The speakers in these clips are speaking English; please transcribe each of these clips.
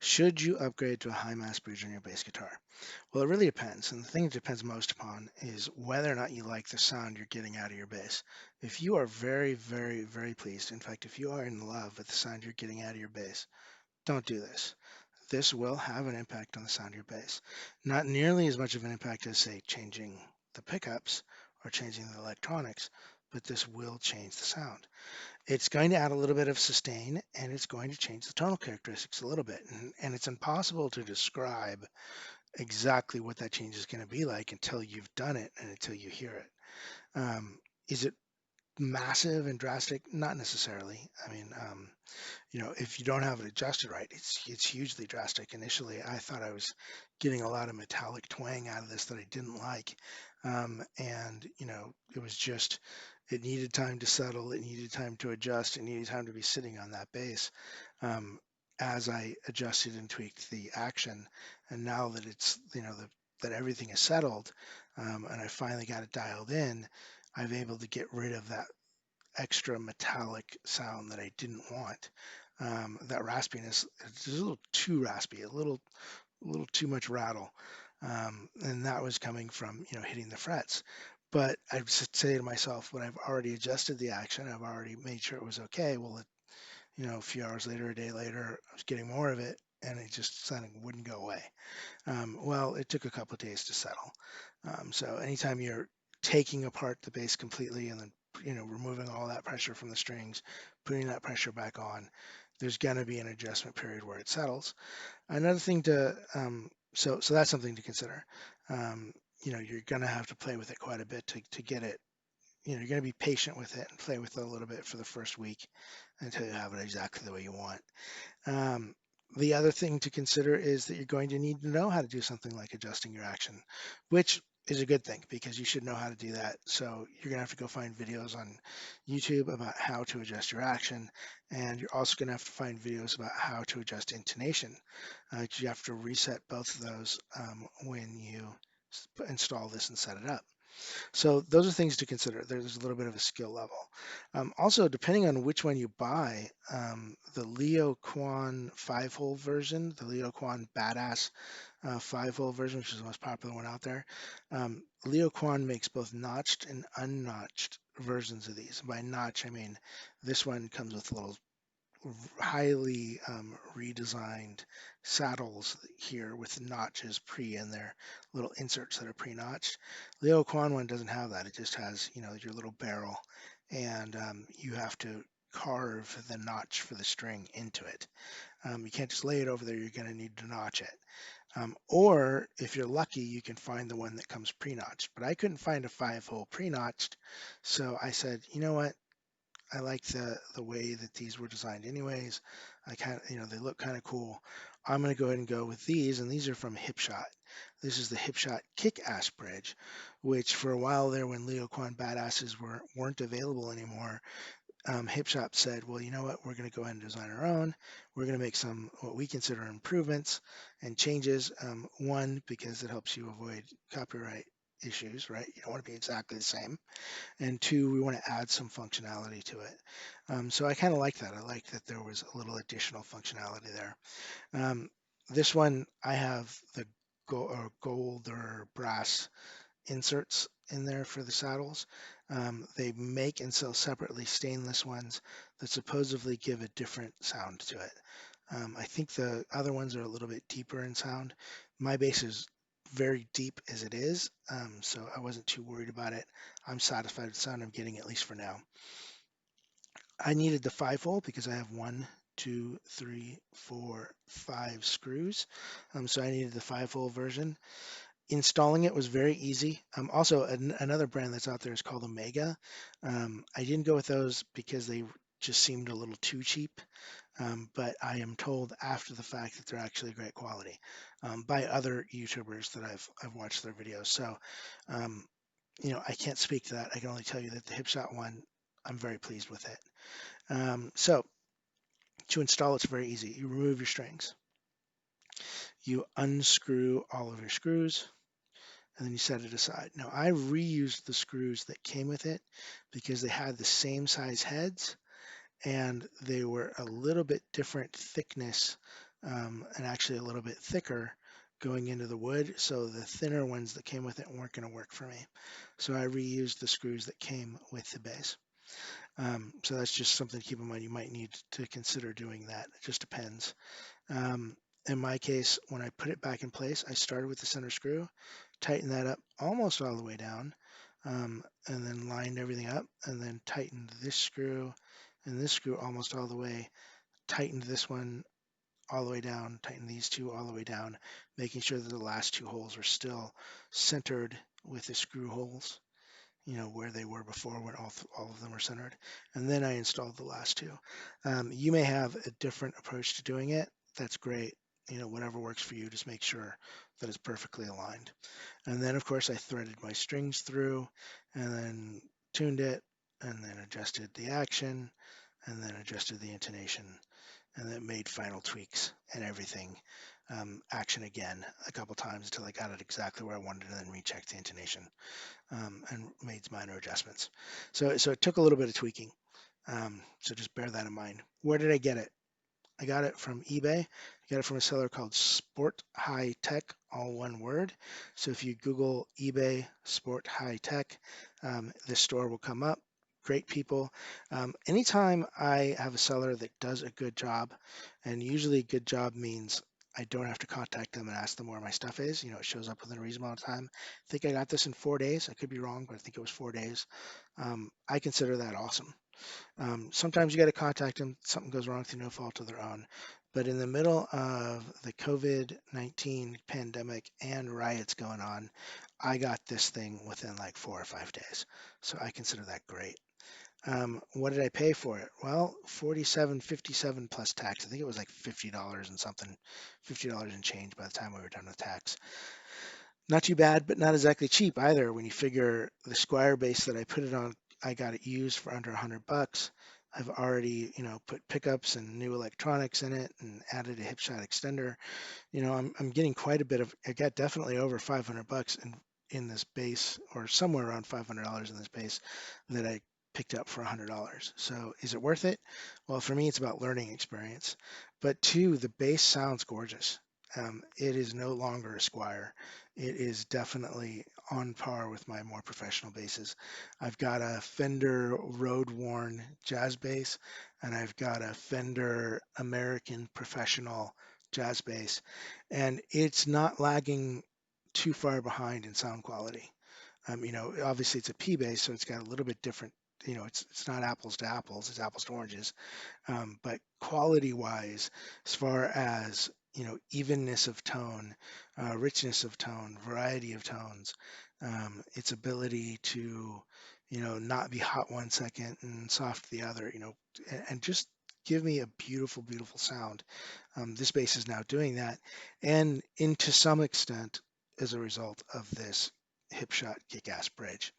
Should you upgrade to a high mass bridge on your bass guitar? Well, it really depends. And the thing it depends most upon is whether or not you like the sound you're getting out of your bass. If you are very, very, very pleased, in fact, if you are in love with the sound you're getting out of your bass, don't do this. This will have an impact on the sound of your bass. Not nearly as much of an impact as, say, changing the pickups or changing the electronics, but this will change the sound. It's going to add a little bit of sustain and it's going to change the tonal characteristics a little bit. And it's impossible to describe exactly what that change is going to be like until you've done it and until you hear it. Is it massive and drastic? Not necessarily. I mean, if you don't have it adjusted right, it's hugely drastic. Initially, I thought I was getting a lot of metallic twang out of this that I didn't like, and it was just it needed time to settle, it needed time to adjust, it needed time to be sitting on that bass. Um, as I adjusted and tweaked the action, and now that it's that everything is settled, and I finally got it dialed in, I'm able to get rid of that extra metallic sound that I didn't want. That raspiness is a little too raspy, a little too much rattle, and that was coming from hitting the frets. But I say to myself, when I've already adjusted the action, I've already made sure it was okay. Well, a few hours later, a day later, I was getting more of it, and it just suddenly wouldn't go away. Well, it took a couple of days to settle. So anytime you're taking apart the bass completely and then removing all that pressure from the strings, putting that pressure back on, there's going to be an adjustment period where it settles. Another thing to so that's something to consider. You're going to have to play with it quite a bit to get it. You're going to be patient with it and play with it a little bit for the first week until you have it exactly the way you want. Um, the other thing to consider is that you're going to need to know how to do something like adjusting your action, which is a good thing because you should know how to do that. So you're going to have to go find videos on YouTube about how to adjust your action. And you're also going to have to find videos about how to adjust intonation. You have to reset both of those when you install this and set it up. So those are things to consider. There's a little bit of a skill level. Also, depending on which one you buy, the Leo Quan 5-hole version, the Leo Quan Badass 5-hole version, which is the most popular one out there, Leo Quan makes both notched and unnotched versions of these. By notch, I mean this one comes with little highly redesigned saddles here with notches pre in there, little inserts that are pre-notched. Leo Quan one doesn't have that. It just has, your little barrel, and you have to carve the notch for the string into it. You can't just lay it over there. You're going to need to notch it. Or if you're lucky, you can find the one that comes pre-notched. But I couldn't find a 5-hole pre-notched, so I said, you know what? I like the way that these were designed anyways. I kind of, they look kind of cool. I'm going to go ahead and go with these, and these are from Hipshot. This is the Hipshot Kickass bridge, which for a while there, when Leo Quan Badasses weren't available anymore, Hipshot said, well, you know what, we're going to go ahead and design our own. We're going to make some what we consider improvements and changes. One, because it helps you avoid copyright issues, right? You don't want to be exactly the same. And two, we want to add some functionality to it. So I kind of like that. I like that there was a little additional functionality there. This one, I have the gold or brass inserts in there for the saddles. They make and sell separately stainless ones that supposedly give a different sound to it. I think the other ones are a little bit deeper in sound. My bass is very deep as it is, so I wasn't too worried about it. I'm satisfied with the sound I'm getting, at least for now. I needed the 5-hole because I have 1, 2, 3, 4, 5 screws. So I needed the 5-hole version. Installing it was very easy. Also, another brand that's out there is called Omega. I didn't go with those because they just seemed a little too cheap. But I am told after the fact that they're actually great quality by other YouTubers that I've watched their videos. So, um, I can't speak to that. I can only tell you that the Hipshot one, I'm very pleased with it. So to install, it's very easy. You remove your strings. You unscrew all of your screws, and then you set it aside. Now, I reused the screws that came with it because they had the same size heads and they were a little bit different thickness and actually a little bit thicker going into the wood. So the thinner ones that came with it weren't going to work for me. So I reused the screws that came with the base. So that's just something to keep in mind. You might need to consider doing that. It just depends. Um, in my case, when I put it back in place, I started with the center screw, tightened that up almost all the way down, and then lined everything up, and then tightened this screw and this screw almost all the way, tightened this one all the way down, tightened these two all the way down, making sure that the last two holes are still centered with the screw holes, where they were before when all of them are centered. And then I installed the last two. You may have a different approach to doing it. That's great. Whatever works for you, just make sure that it's perfectly aligned. And then, of course, I threaded my strings through and then tuned it and then adjusted the action and then adjusted the intonation and then made final tweaks and everything. Action again a couple times until I got it exactly where I wanted it and then rechecked the intonation and made minor adjustments. So it took a little bit of tweaking. So just bear that in mind. Where did I get it? I got it from eBay. I got it from a seller called Sport High Tech, all one word. So if you Google eBay Sport High Tech, this store will come up. Great people. Anytime I have a seller that does a good job, and usually a good job means I don't have to contact them and ask them where my stuff is. It shows up within a reasonable amount of time. I think I got this in 4 days. I could be wrong, but I think it was 4 days. I consider that awesome. Sometimes you got to contact them. Something goes wrong through no fault of their own. But in the middle of the COVID-19 pandemic and riots going on, I got this thing within like 4 or 5 days. So I consider that great. What did I pay for it? Well, 47.57 plus tax. I think it was like $50 and something, $50 and change by the time we were done with tax. Not too bad, but not exactly cheap either. When you figure the Squire base that I put it on, I got it used for under $100. I've already, put pickups and new electronics in it and added a Hipshot extender. I'm getting quite a bit of. I got definitely over $500 in this base, or somewhere around $500 in this base that I picked up for $100. So is it worth it? Well, for me, it's about learning experience. But two, the base sounds gorgeous. It is no longer a Squire. It is definitely on par with my more professional basses. I've got a Fender road worn jazz bass, and I've got a Fender American professional jazz bass, and it's not lagging too far behind in sound quality. Obviously it's a P bass, so it's got a little bit different. It's not apples to apples; it's apples to oranges. But quality-wise, as far as evenness of tone, richness of tone, variety of tones, its ability to not be hot 1 second and soft the other, and just give me a beautiful, beautiful sound. This bass is now doing that, and to some extent, as a result of this Hipshot Kickass bridge.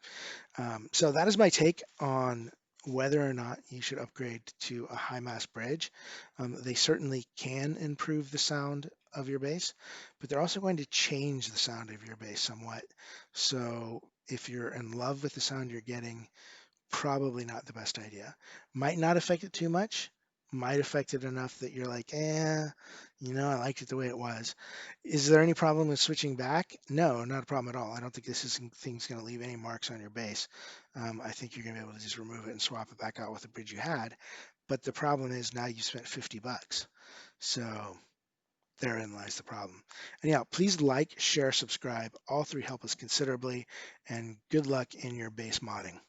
So that is my take on whether or not you should upgrade to a high mass bridge. They certainly can improve the sound of your bass, but they're also going to change the sound of your bass somewhat. So if you're in love with the sound you're getting, probably not the best idea. Might not affect it too much. Might affect it enough that you're like, I liked it the way it was. Is there any problem with switching back? No, not a problem at all. I don't think thing's going to leave any marks on your bass. I think you're going to be able to just remove it and swap it back out with the bridge you had. But the problem is now you spent $50. So therein lies the problem. Anyhow, please like, share, subscribe. All three help us considerably. And good luck in your bass modding.